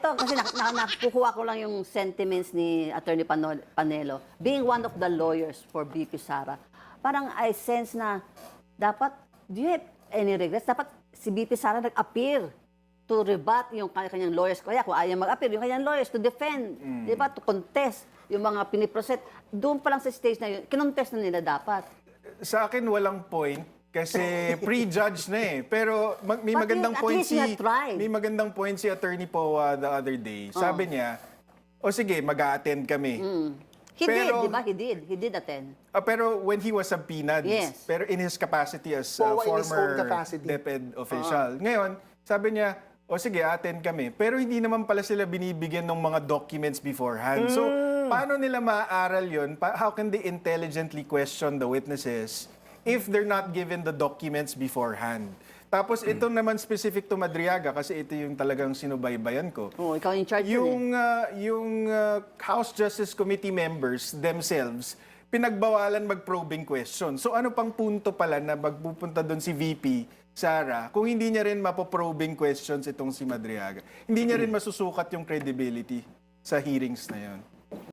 ito kasi nakukuha ko lang yung sentiments ni Attorney Panelo. Being one of the lawyers for BP Sara, parang I sense na dapat, do you have any regrets? Dapat si BP Sara nag-appear to rebut yung kanyang lawyers. Kaya kung ayaw mag-appear, yung kanyang lawyers to defend, di ba, to contest yung mga piniproset. Doon pa lang sa stage na yun, kinontest na nila dapat. Sa akin, walang point. Kasi pre-judge na eh. Pero may But magandang at point least you had tried. may magandang point si Attorney Poa the other day. Sabi niya, o sige, mag-a-attend kami. He did, Pero- di ba? He did attend. Pero when he was subpoenaed, Yes. pero in his capacity as Poa in his own former capacity. DepEd official. Ngayon, sabi niya, o sige, attend kami. Pero hindi naman pala sila binibigyan ng mga documents beforehand. So, paano nila maaaral yun? How can they intelligently question the witnesses if they're not given the documents beforehand? Tapos ito naman specific to Madriaga kasi ito yung talagang sinubaybayan ko. Oh, ikaw in charge yun eh. Yung House Justice Committee members themselves, pinagbawalan mag-probing question. So ano pang punto pala na magpupunta doon si VP Sara kung hindi niya rin mapoprobing questions itong si Madriaga? Hindi niya rin masusukat yung credibility sa hearings na yon.